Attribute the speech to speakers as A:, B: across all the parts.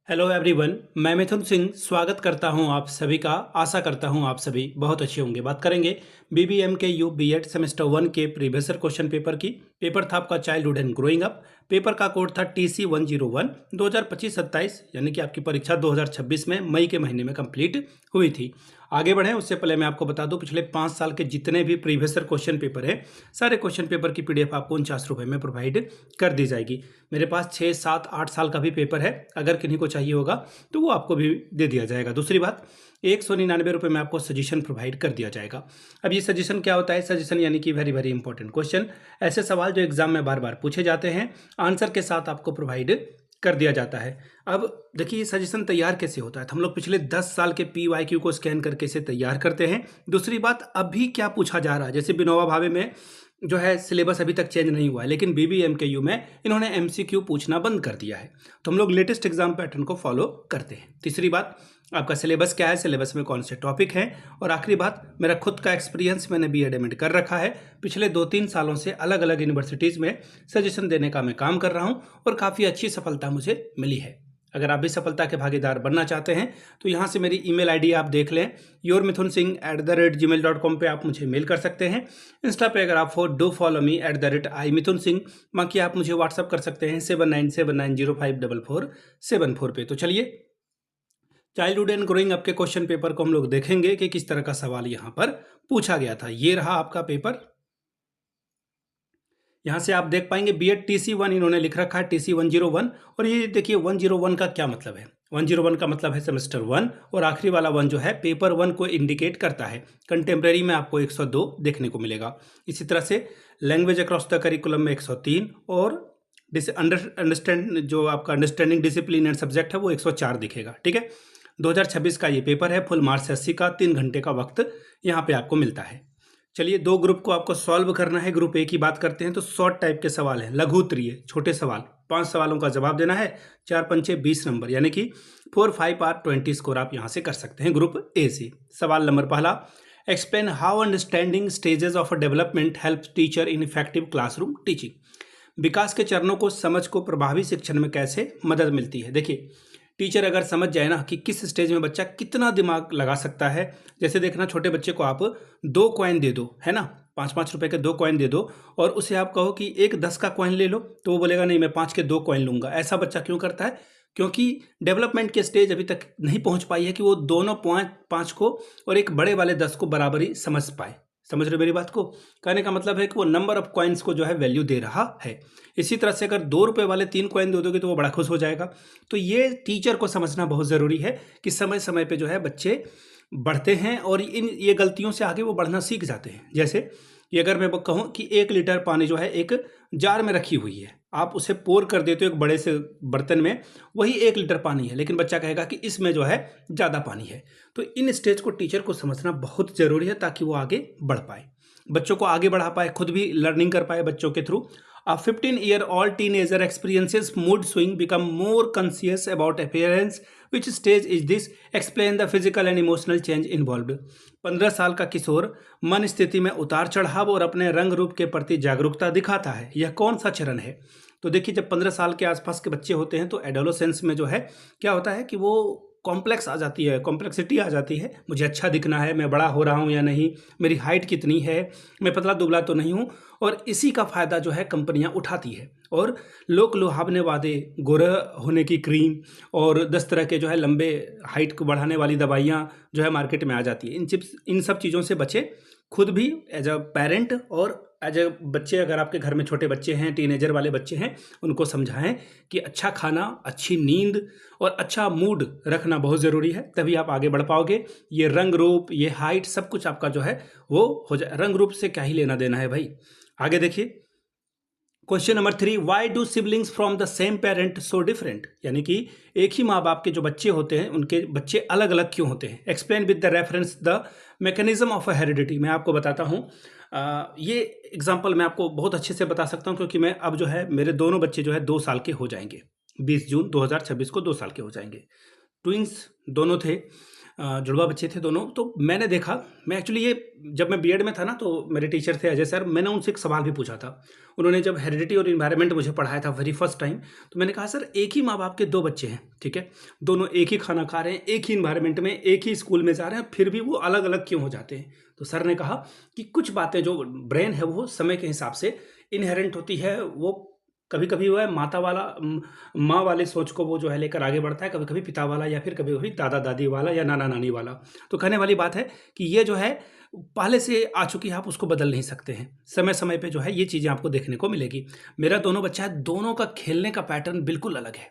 A: Hello everyone, मैं मिथुन सिंह स्वागत करता हूं आप सभी का। आशा करता हूं आप सभी बहुत अच्छे होंगे। बात करेंगे बीबीएम के यू बीएड सेमेस्टर 1 के प्रीवियस क्वेश्चन पेपर की। पेपर था आपका childhood and growing up. Paper का कोड था TC 101 2025-27, यानी कि आपकी परीक्षा 2026 में मई के महीने में कंप्लीट हुई थी। आगे बढ़ें उससे पहले मैं आपको बता दूं, पिछले 5 साल के जितने भी प्रीवियस क्वेश्चन पेपर है, सारे क्वेश्चन पेपर की PDF आपको 49 रुपये में प्रोवाइड कर दी जाएगी। मेरे पास 6, 7, 8 साल का भी पेपर है, अगर किन्हीं को चाहिए होगा तो वो आपको भी दे दिया जाएगा। दूसरी बात, 199 रुपये में आपको सजेशन प्रोवाइड कर दिया जाएगा। अब ये सजेशन क्या होता है? सजेशन यानी कि वेरी वेरी इंपॉर्टेंट क्वेश्चन, ऐसे सवाल जो एग्जाम में बार बार पूछे जाते हैं, आंसर के साथ आपको प्रोवाइड कर दिया जाता है। अब देखिए, सजेशन तैयार कैसे होता है। तो हम लोग पिछले 10 साल के PYQ को स्कैन करके इसे तैयार करते हैं। दूसरी बात, अभी क्या पूछा जा रहा है, जैसे विनोबा भावे में जो है सिलेबस अभी तक चेंज नहीं हुआ है, लेकिन BBMKU में इन्होंने MCQ पूछना बंद कर दिया है, तो हम लोग लेटेस्ट एग्जाम पैटर्न को फॉलो करते हैं। तीसरी बात, आपका सिलेबस क्या है, सिलेबस में कौन से टॉपिक हैं। और आखिरी बात, मेरा खुद का एक्सपीरियंस, मैंने BEd कर रखा है। पिछले 2-3 सालों से अलग अलग यूनिवर्सिटीज़ में सजेशन देने का मैं काम कर रहा हूँ और काफ़ी अच्छी सफलता मुझे मिली है। अगर आप भी सफलता के भागीदार बनना चाहते हैं तो यहाँ से मेरी email ID आप देख लें, yourmithunsingh@gmail.com पे आप मुझे मेल कर सकते हैं। इंस्टा पे अगर आप डू फॉलो मी @imithunsingh। बाकी आप मुझे व्हाट्सअप कर सकते हैं 7979054474 पे। तो चलिए, चाइल्डहुड एंड ग्रोइंग अप के क्वेश्चन पेपर को हम लोग देखेंगे कि किस तरह का सवाल यहाँ पर पूछा गया था। ये रहा आपका पेपर। यहाँ से आप देख पाएंगे BEd TC1 इन्होंने लिख रखा है, TC 101। और ये देखिए 101 का क्या मतलब है। 101 का मतलब है सेमेस्टर 1, और आखिरी वाला 1 जो है पेपर 1 को इंडिकेट करता है। कंटेम्प्रेरी में आपको 102 देखने को मिलेगा। इसी तरह से लैंग्वेज अक्रॉस द करिकुलम में 103, और अंडरस्टैंड जो आपका अंडरस्टैंडिंग डिसिप्लिन एंड सब्जेक्ट है वो 104 दिखेगा। ठीक है, 2026 का ये पेपर है। फुल मार्क्स 80 का, 3 घंटे का वक्त यहाँ पे आपको मिलता है। चलिए, 2 ग्रुप को आपको सॉल्व करना है। ग्रुप 1 की बात करते हैं तो शॉर्ट टाइप के सवाल हैं, लघु उत्तरीय छोटे सवाल। 5 सवालों का जवाब देना है, 4 पंचे 20 नंबर, यानी कि 4 5 आर 20 स्कोर आप यहाँ से कर सकते हैं ग्रुप A से। सवाल नंबर पहला, explain how understanding stages of development help teacher in effective classroom teaching. विकास के चरणों को समझ को प्रभावी शिक्षण में कैसे मदद मिलती है। देखिए, टीचर अगर समझ जाए ना कि किस स्टेज में बच्चा कितना दिमाग लगा सकता है। जैसे देखना, छोटे बच्चे को आप 2 कॉइन दे दो, है ना, 5-5 रुपए के 2 कॉइन दे दो, और उसे आप कहो कि एक 10 का कॉइन ले लो, तो वो बोलेगा नहीं, मैं 5 के 2 कॉइन लूंगा। ऐसा बच्चा क्यों करता है? क्योंकि डेवलपमेंट के स्टेज अभी तक नहीं पहुंच पाई है कि वो दोनों 5 को और एक बड़े वाले 10 को बराबरी समझ पाए। समझ रहे मेरी बात को? कहने का मतलब है कि वो नंबर ऑफ कॉइन्स को जो है वैल्यू दे रहा है। इसी तरह से अगर 2 रुपए वाले 3 कॉइन दे दोगे तो वो बड़ा खुश हो जाएगा। तो ये टीचर को समझना बहुत ज़रूरी है कि समय समय पे जो है बच्चे बढ़ते हैं, और ये गलतियों से आगे वो बढ़ना सीख जाते हैं। जैसे कि अगर मैं कहूँ कि 1 लीटर पानी जो है एक जार में रखी हुई है, आप उसे पोर कर देते हो एक बड़े से बर्तन में, वही 1 लीटर पानी है, लेकिन बच्चा कहेगा कि इसमें जो है ज़्यादा पानी है। तो इन स्टेज को टीचर को समझना बहुत ज़रूरी है, ताकि वो आगे बढ़ पाए, बच्चों को आगे बढ़ा पाए, खुद भी लर्निंग कर पाए बच्चों के through. A 15-year-old teenager experiences mood swing, become more conscious about appearance. Which stage is this? Explain the physical and emotional change involved. 15 साल का किशोर मन स्थिति में उतार चढ़ाव और अपने रंग रूप के प्रति जागरूकता दिखाता है। यह कौन सा चरण है? तो देखिए, जब 15 साल के आसपास के बच्चे होते हैं तो एडोलेसेंस में जो है क्या होता है कि वो कॉम्प्लेक्स आ जाती है, कॉम्प्लेक्सिटी आ जाती है। मुझे अच्छा दिखना है, मैं बड़ा हो रहा हूँ या नहीं, मेरी हाइट कितनी है, मैं पतला दुबला तो नहीं हूँ। और इसी का फ़ायदा जो है कंपनियां उठाती है, और लोक लुभावने वादे, गोरा होने की क्रीम और 10 तरह के जो है लंबे हाइट को बढ़ाने वाली दवाइयाँ जो है मार्केट में आ जाती है। इन सब चीज़ों से बचे। खुद भी एज अ पेरेंट और एज अ बच्चे, अगर आपके घर में छोटे बच्चे हैं, टीनेजर वाले बच्चे हैं, उनको समझाएं कि अच्छा खाना, अच्छी नींद और अच्छा मूड रखना बहुत ज़रूरी है, तभी आप आगे बढ़ पाओगे। ये रंग रूप, ये हाइट, सब कुछ आपका जो है वो हो जाए। रंग रूप से क्या ही लेना देना है भाई। आगे देखिए, question number 3, why do siblings from the same parent so different. यानी कि एक ही माँ बाप के जो बच्चे होते हैं उनके बच्चे अलग अलग क्यों होते हैं। Explain with the reference the mechanism of heredity. मैं आपको बताता हूँ, ये एग्जाम्पल मैं आपको बहुत अच्छे से बता सकता हूँ, क्योंकि मैं अब जो है मेरे दोनों बच्चे जो है 2 साल के हो जाएंगे। 20 जून 2026 को 2 साल के हो जाएंगे। ट्विंस दोनों थे। जुड़वा बच्चे थे दोनों। तो मैंने देखा, मैं एक्चुअली ये जब मैं बीएड में था ना, तो मेरे टीचर थे अजय सर, मैंने उनसे एक सवाल भी पूछा था। उन्होंने जब हेरिडिटी और इन्वायरमेंट मुझे पढ़ाया था वेरी फर्स्ट टाइम, तो मैंने कहा सर एक ही माँ बाप के 2 बच्चे हैं, ठीक है, दोनों एक ही खाना खा रहे हैं, एक ही इन्वायरमेंट में, एक ही स्कूल में जा रहे हैं, फिर भी वो अलग अलग क्यों हो जाते हैं? तो सर ने कहा कि कुछ बातें जो ब्रेन है वो समय के हिसाब से इनहेरेंट होती है। वो कभी कभी वो है माता वाला माँ वाले सोच को वो जो है लेकर आगे बढ़ता है, कभी कभी पिता वाला, या फिर कभी कभी दादा दादी वाला या नाना नानी वाला। तो कहने वाली बात है कि ये जो है पहले से आ चुकी है, आप उसको बदल नहीं सकते हैं। समय समय पे जो है ये चीज़ें आपको देखने को मिलेगी। मेरा दोनों बच्चा है, दोनों का खेलने का पैटर्न बिल्कुल अलग है,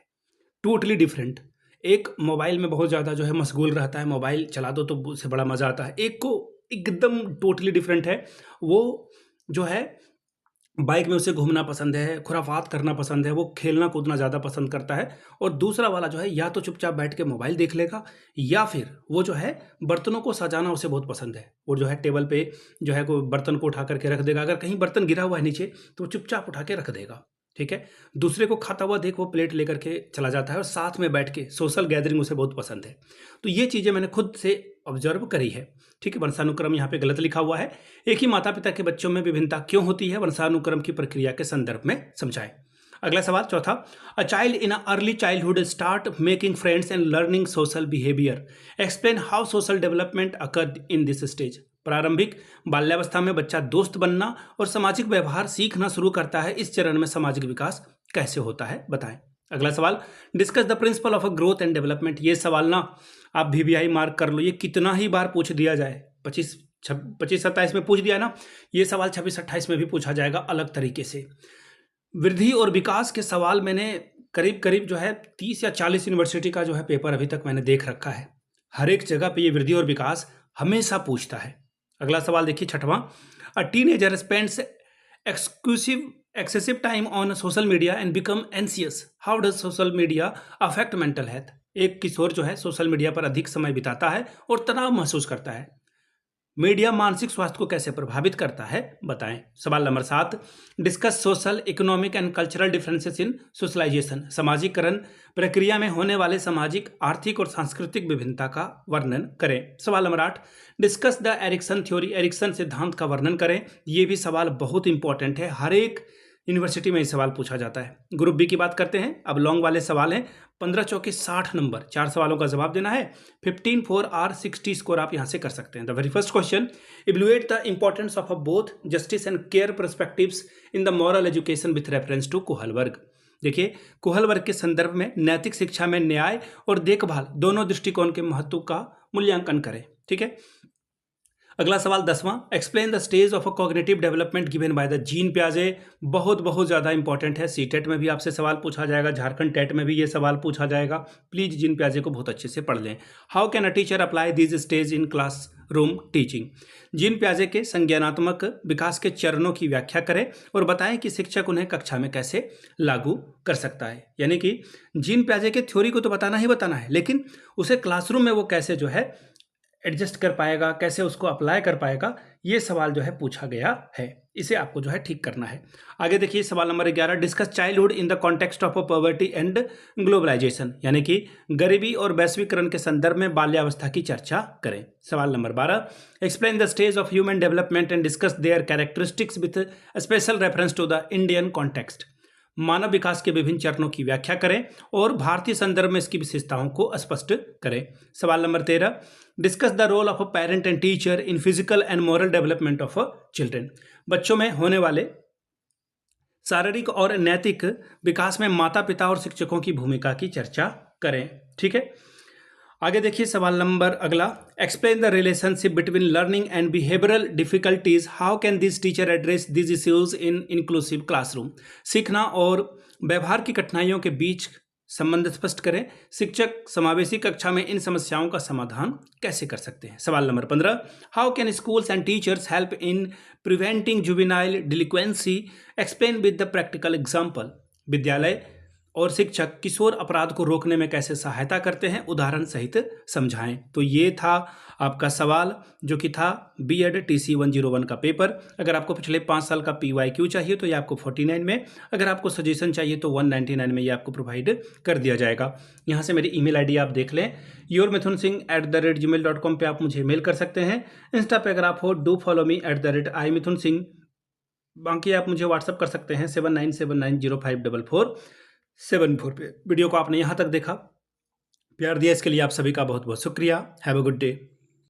A: टोटली डिफरेंट। एक मोबाइल में बहुत ज़्यादा जो है मशगूल रहता है, मोबाइल चला दो तो उससे बड़ा मज़ा आता है। एक को एकदम टोटली डिफरेंट है, वो जो है बाइक में उसे घूमना पसंद है, खुराफात करना पसंद है, वो खेलना कूदना ज़्यादा पसंद करता है। और दूसरा वाला जो है या तो चुपचाप बैठ के मोबाइल देख लेगा, या फिर वो जो है बर्तनों को सजाना उसे बहुत पसंद है। वो जो है टेबल पे जो है कोई बर्तन को उठा करके रख देगा, अगर कहीं बर्तन गिरा हुआ है नीचे तो वो चुपचाप उठा के रख देगा, ठीक है। दूसरे को खाता हुआ देख वो प्लेट लेकर के चला जाता है, और साथ में बैठ के सोशल गैदरिंग उसे बहुत पसंद है। तो ये चीज़ें मैंने खुद से ऑब्जर्व करी है, ठीक है। वंशानुक्रम यहाँ पे गलत लिखा हुआ है। एक ही माता पिता के बच्चों में विभिन्नता क्यों होती है, वंशानुक्रम की प्रक्रिया के संदर्भ में समझाएं। अगला सवाल चौथा, a child in early childhood start making friends and learning social behaviour, explain how social development occurred in this stage. प्रारंभिक बाल्यावस्था में बच्चा दोस्त बनना और सामाजिक व्यवहार सीखना शुरू करता है, इस चरण में सामाजिक विकास कैसे होता है, बताएं। अगला सवाल, discuss the principle of growth and development. ये सवाल ना आप VVI मार्क कर लो, ये कितना ही बार पूछ दिया जाए, 25-27 में पूछ दिया ना, ये सवाल 26-28 में भी पूछा जाएगा अलग तरीके से। वृद्धि और विकास के सवाल मैंने करीब करीब जो है 30 या 40 यूनिवर्सिटी का जो है पेपर अभी तक मैंने देख रखा है। हर एक जगह पे ये वृद्धि और विकास हमेशा पूछता है। अगला सवाल देखिए छठवां, a teenager spends excessive time on social media and become anxious. How does social media affect mental health? एक किशोर जो है सोशल मीडिया पर अधिक समय बिताता है और तनाव महसूस करता है। मीडिया मानसिक स्वास्थ्य को कैसे प्रभावित करता है, बताएं। सवाल नंबर 7, discuss social economic and cultural differences in socialisation. सामाजिकरण प्रक्रिया में होने वाले सामाजिक, आर्थिक और सांस्कृतिक विभिन्नता का वर्णन करें। सवाल नंबर 8, discuss the Erikson theory. Erikson सिद्धांत का वर्णन करें। ये भी सवाल बहुत इंपॉर्टेंट है, हर एक यूनिवर्सिटी में ये सवाल पूछा जाता है। ग्रुप बी की बात करते हैं। अब लॉन्ग वाले सवाल हैं, 15 चौके 60 नंबर, 4 सवालों का जवाब देना है। 15 4 आर 60 स्कोर आप यहाँ से कर सकते हैं। The very first question, evaluate the importance of both justice and care perspectives in the moral education with reference to Kohlberg. देखिए, कुहल वर्ग के संदर्भ में नैतिक शिक्षा में न्याय और देखभाल दोनों दृष्टिकोण के महत्व का मूल्यांकन करें, ठीक है। अगला सवाल 10वां, explain the stage of a cognitive development given by the Jean प्याजे। बहुत ज़्यादा इंपॉर्टेंट है, सीटेट में भी आपसे सवाल पूछा जाएगा, झारखंड टेट में भी ये सवाल पूछा जाएगा। प्लीज जीन प्याजे को बहुत अच्छे से पढ़ लें। How can a teacher apply this stage in class room teaching. Jean प्याजे के संज्ञानात्मक विकास के चरणों की व्याख्या करें और बताएं कि शिक्षक उन्हें कक्षा में कैसे लागू कर सकता है। यानी कि जीन प्याजे के थ्योरी को तो बताना ही बताना है, लेकिन उसे क्लासरूम में वो कैसे जो है एडजस्ट कर पाएगा, कैसे उसको अप्लाई कर पाएगा, ये सवाल जो है पूछा गया है। इसे आपको जो है ठीक करना है। आगे देखिए सवाल नंबर 11, discuss childhood in the context of poverty and globalisation. यानी कि गरीबी और वैश्वीकरण के संदर्भ में बाल्यावस्था की चर्चा करें। सवाल नंबर 12, explain the stage of human development and discuss their characteristics with special reference to the Indian context. मानव विकास के विभिन्न चरणों की व्याख्या करें और भारतीय संदर्भ में इसकी विशेषताओं को स्पष्ट करें। सवाल नंबर 13, discuss the role of a parent and teacher in physical and moral development of children. बच्चों में होने वाले शारीरिक और नैतिक विकास में माता पिता और शिक्षकों की भूमिका की चर्चा करें, ठीक है। आगे देखिए सवाल नंबर अगला, explain the relationship between learning and behavioural difficulties. How can this teacher address this issues in inclusive classroom. सीखना और व्यवहार की कठिनाइयों के बीच संबंध स्पष्ट करें। शिक्षक समावेशी कक्षा में इन समस्याओं का समाधान कैसे कर सकते हैं। सवाल नंबर 15, how can schools and teachers help in preventing juvenile delinquency. Explain with the practical example. विद्यालय और शिक्षक किशोर अपराध को रोकने में कैसे सहायता करते हैं, उदाहरण सहित समझाएं। तो ये था आपका सवाल जो कि था बीएड TC 101 का पेपर। अगर आपको पिछले 5 साल का PYQ चाहिए तो ये आपको 49 में, अगर आपको सजेशन चाहिए तो 199 में ये आपको प्रोवाइड कर दिया जाएगा। यहाँ से मेरी ईमेल आईडी आप देख लें, yourmithunsingh@gmail.com पे आप मुझे मेल कर सकते हैं। इंस्टा पे अगर आप हो डू फॉलो मी @imithunsingh। बाकी आप मुझे व्हाट्सअप कर सकते हैं 7979054474 पे। वीडियो को आपने यहाँ तक देखा, प्यार दिया, इसके लिए आप सभी का बहुत बहुत शुक्रिया। Have a good day.